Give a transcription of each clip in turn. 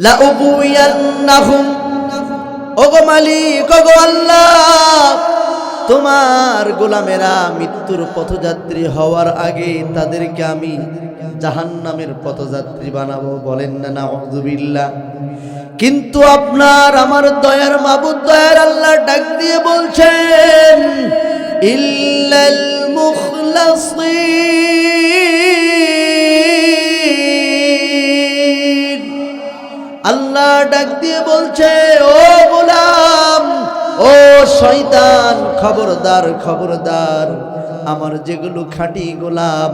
লাউগুয়ান্নাহুম, ওগো মালিক, ওগো আল্লাহ, তোমার গোলামেরা মৃত্যুর পথযাত্রী হওয়ার আগে তাদেরকে আমি জাহান্নামের পথযাত্রী বানাবো। বলেন না নাউযুবিল্লাহ। কিন্তু আপনার আমার দয়ার মাবুদ, দয়ার আল্লাহ ডাক দিয়ে বলছেন ইল্লাল মুখলাসিন। আল্লাহ ডাক দিয়ে বলছে, ও গোলাম, ও শয়তান, খবরদার খবরদার, আমার যেগুলো খাঁটি গোলাম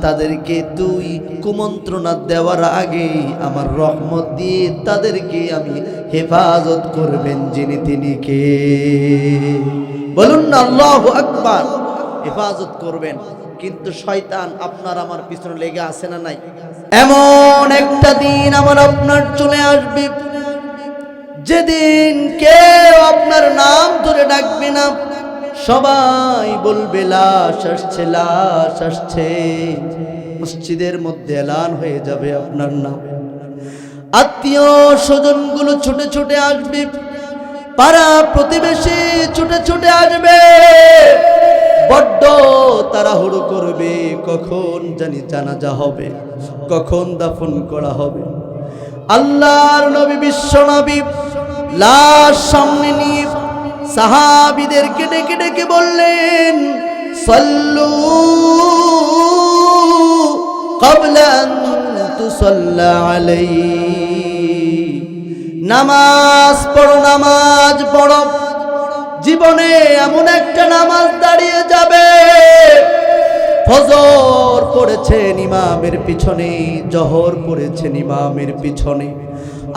তাদেরকে তুই কুমন্ত্রণা দেওয়ার আগে আমার রহমত দিয়ে তাদেরকে আমি হেফাজত করবেন যিনি তিনি কে? বলুন না আল্লাহু আকবার। হেফাজত করবেন। কিন্তু শয়তান আপনার আমার পিছনে লেগে আছে না নাই? এমন একটা দিন আমার আপনার চলে আসবে যেদিন কেউ আপনার নাম ধরে ডাকবে না, সবাই বলবে লাশ আসছে, লাশ আসছে। মসজিদের মধ্যে এলান হয়ে যাবে আপনার নাম। আত্মীয় স্বজনগুলো ছুটে ছুটে আসবে, পাড়া প্রতিবেশী ছুটে ছুটে আসবে, বড্ড তাড়াহুড়ো করবে, কখন জানি জানাজা হবে, কখন দাফন করা হবে। আল্লাহর নবী, বিশ্ব নবী লাশ সামনে নিয়ে সাহাবীদেরকে ডেকে ডেকে বললেন, সাল্লু ক্বাবলা আন তুসাল্লা আলাইহি, নামাজ পড়ো, নামাজ পড়ো। জীবনে এমন একটা নামাজ দাঁড়িয়ে যাবে, ফজর পড়েছেন ইমামের পিছনে, জোহর পড়েছেন ইমামের পিছনে,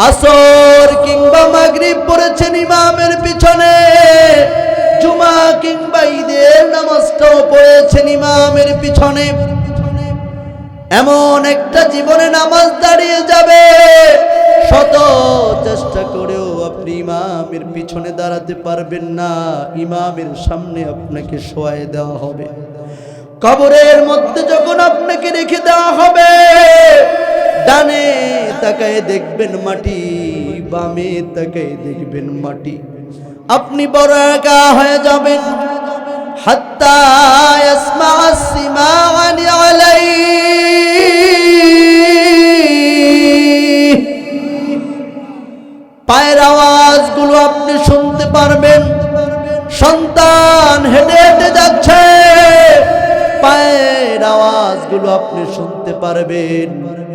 আসর কিংবা মাগরিব পড়েছেন ইমামের পিছনে, জুমা কিংবা ঈদের নামাজটাও পড়েছেন ইমামের পিছনে। এমন একটা জীবনে নামাজ দাঁড়িয়ে যাবে, শত চেষ্টা করেও আপনি ইমামের পিছনে দাঁড়াতে পারবেন না, ইমামের সামনে আপনাকে শোয়ায় দেওয়া হবে। কবরের মধ্যে যখন আপনাকে রেখে দেওয়া হবে, ডানে তাকায় দেখবেন মাটি, বামে তাকায় দেখবেন মাটি। আপনি বড় একা হয়ে যাবেন। হাত্তা ইয়াসমা'আস সিমা'আনি আলাইহি, পায়ের আওয়াজগুলো আপনি শুনতে পারবেন। সন্তান হেঁটে হেঁটে যাচ্ছে, পায়ের আওয়াজগুলো আপনি শুনতে পারবেন।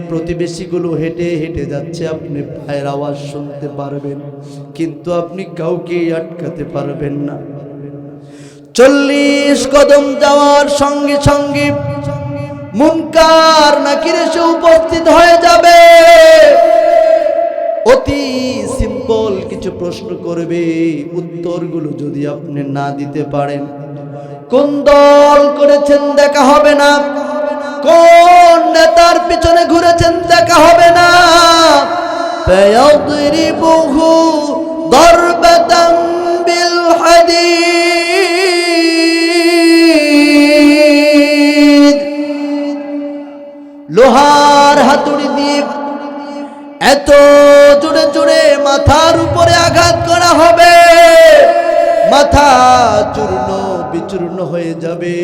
প্রতিবেশীগুলো হেঁটে হেঁটে যাচ্ছে, আপনি পায়ের আওয়াজ শুনতে পারবেন, কিন্তু আপনি কাউকে আটকাতে পারবেন না। 40 কদম যাওয়ার সঙ্গে সঙ্গে মুনকার নাকির এসে উপস্থিত হয়ে যাবে। অতি সিম্পল কিছু প্রশ্ন করবে, উত্তরগুলো যদি আপনি না দিতে পারেন, কোন দল করেছেন দেখা হবে না, কোন নেতার পিছনে ঘুরেছেন দেখা হবে না। ফায়াদরিবুহু দরবাতাম বিল হাদীদ, লোহার হাতুড়ি দিয়ে এত জোরে জোরে মাথার উপরে আঘাত করা হবে, মাথা চূর্ণ বিচূর্ণ হয়ে যাবে,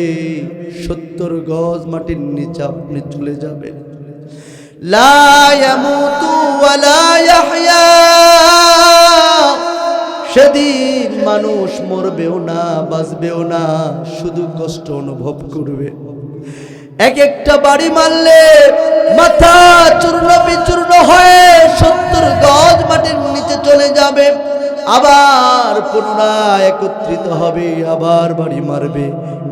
70 গজ মাটির নিচে আপনি চলে যাবেন। লা ইয়ামুতু ওয়া লা ইয়াহইয়া, সেদিন মানুষ মরবেও না, বাঁচবেও না, শুধু কষ্ট অনুভব করবে। এক একটা বাড়ি মারলে মাথা চূর্ণ বিচূর্ণ হয়ে 70 গজ মাটির নিচে চলে যাবে, আবার পুনরায় একত্রিত হবে, আবার বাড়ি মারবে।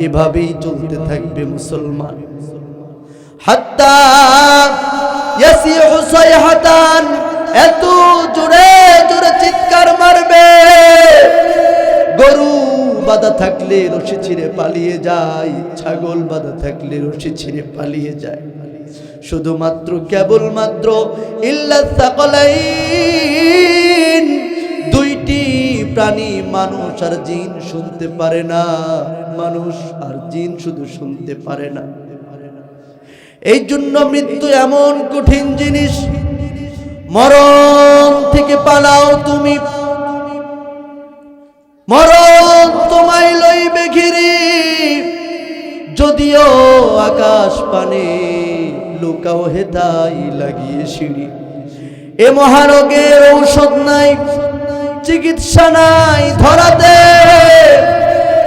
এভাবেই চলতে থাকবে মুসলমান। হাত্তা ইয়াসিহু সাইহাতান, এত জোরে জোরে চিৎকার মারবে, গরু বাঁধা থাকলে রশি ছিঁড়ে পালিয়ে যায়, ছাগল বাঁধা থাকলে রশি ছিঁড়ে পালিয়ে যায়। শুধুমাত্র কেবলমাত্র ইল্লা সাকালাইন, দুইটি প্রাণী, মানুষ আর জিন শুনতে পারে না, মানুষ আর জিন শুধু শুনতে পারে না। এই জন্য মৃত্যু এমন কঠিন জিনিস, মরণ থেকে পালাও তুমি, মরণ তোমায় লইবে ঘিরি, যদিও আকাশ পানে লুকাও হেতাই লাগিয়ে সিঁড়ি। এ মহারোগের ঔষধ নাই, চিকিৎসা নাই ধরাতে,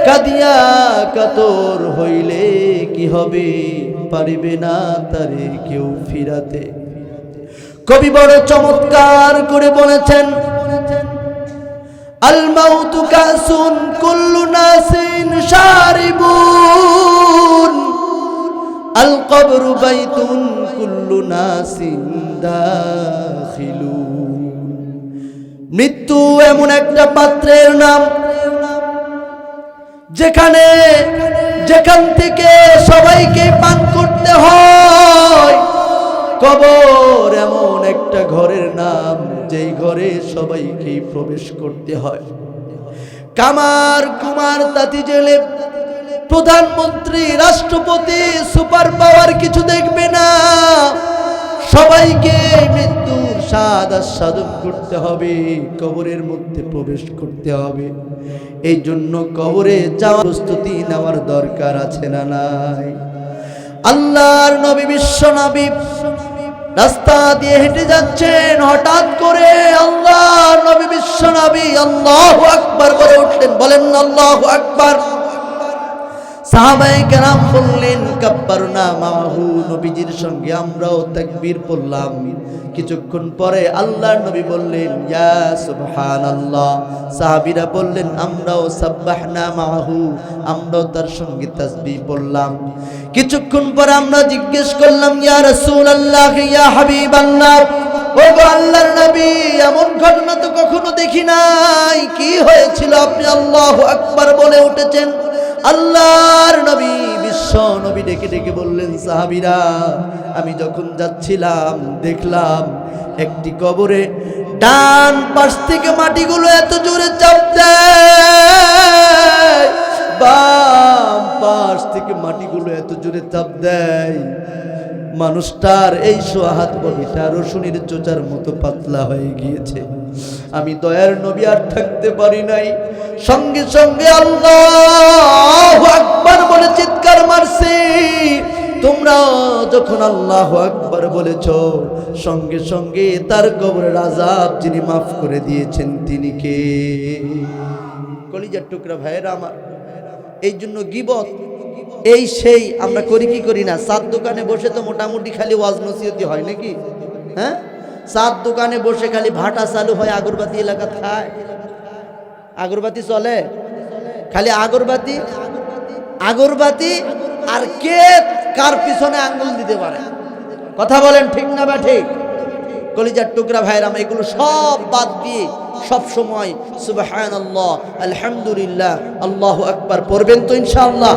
কাঁদিয়া কাতর হইলে কি হবে, পারিবে না তারে কেউ ফিরাতে। কবি বড় চমৎকার করে বলেছেন, আল মাউতু কাসুন কুল্লু নাসিন শারিবুন, আল কবরু বাইতুন কুল্লু নাসিন দাখিলুন। মৃত্যু এমন একটা পাত্রের নাম যেখান থেকে সবাইকে পান করতে হয়। কবর এমন একটা ঘরের নাম যেই ঘরে সবাইকে প্রবেশ করতে হয়। কামার কুমার তাঁতি জেলে প্রধানমন্ত্রী রাষ্ট্রপতি সুপার পাওয়ার কিছু দেখবে না, সবাইকে মৃত্যুর স্বাদ আস্বাদন করতে হবে, কবরের মধ্যে প্রবেশ করতে হবে। এই জন্য কবরে যাওয়ার প্রস্তুতি নেওয়ার দরকার আছে না নাই? আল্লাহর নবী বিশ্ব নবী রাস্তা দিয়ে হেঁটে যাচ্ছেন, হঠাৎ করে আল্লাহর নবী বিশ্ব নবী আল্লাহু আকবার বলে উঠলেন। বলেন আল্লাহু আকবার। সাহাবায়ে কেরাম বললেন কাব্বারনা মাহু, নবীজির সঙ্গে আমরাও তাকবীর পড়লাম। কিছুক্ষণ পরে আল্লাহর নবী বললেন ইয়া সুবহানাল্লাহ। সাহাবীরা বললেন আমরাও সাব্বাহনা মাহু, আমরাও তার সঙ্গে তাসবিহ পড়লাম। কিছুক্ষণ পরে আমরা জিজ্ঞেস করলাম ইয়া রাসূলুল্লাহ ইয়া হাবিবাল্লাহ, ও গো আল্লাহর নবী, এমন ঘটনা তো কখনো দেখি নাই, কি হয়েছিল আপনি আল্লাহু আকবার বলে উঠেছেন? আল্লাহর নবী বিশ্ব নবী ডেকে ডেকে বললেন সাহাবীরা, আমি যখন যাচ্ছিলাম দেখলাম একটি কবরে ডান পাশ থেকে মাটিগুলো এত জোরে চাপ দেয়, বাম পাশ থেকে মাটিগুলো এত জোরে চাপ দেয়, মানুষটার এই সোহাত বডিটা রসুনের চোচার মতো পাতলা হয়ে গিয়েছে। আমি দয়ার নবী আর থাকতে পারি নাই, সঙ্গে সঙ্গে আল্লাহু আকবার বলে চিৎকার মারছি। তোমরা যখন আল্লাহু আকবার বলেছ, সঙ্গে সঙ্গে তার কবরের আযাব যিনি মাফ করে দিয়েছেন তিনি কে? কলিজার টুকরা ভাইয়েরা আমার, এই জন্য গীবত এই সেই আমরা করি কি করি না? চার দোকানে বসে তো মোটামুটি খালি ওয়াজ নসিহতি হয় নাকি? হ্যাঁ, চার দোকানে বসে খালি ভাটা চালু হয়, আগরবাতি এলাকা খায়, আগরবাতি চলে, খালি আগরবাতি আগরবাতি, আর কে কার পিছনে আঙ্গুল দিতে পারে? কথা বলেন ঠিক না বা ঠিক? কলিজার টুকরা ভাইরা, এগুলো সব বাদ দিয়ে সব সময় সুবহানাল্লাহ আলহামদুলিল্লাহ আল্লাহু আকবার পড়বেন তো ইনশাআল্লাহ।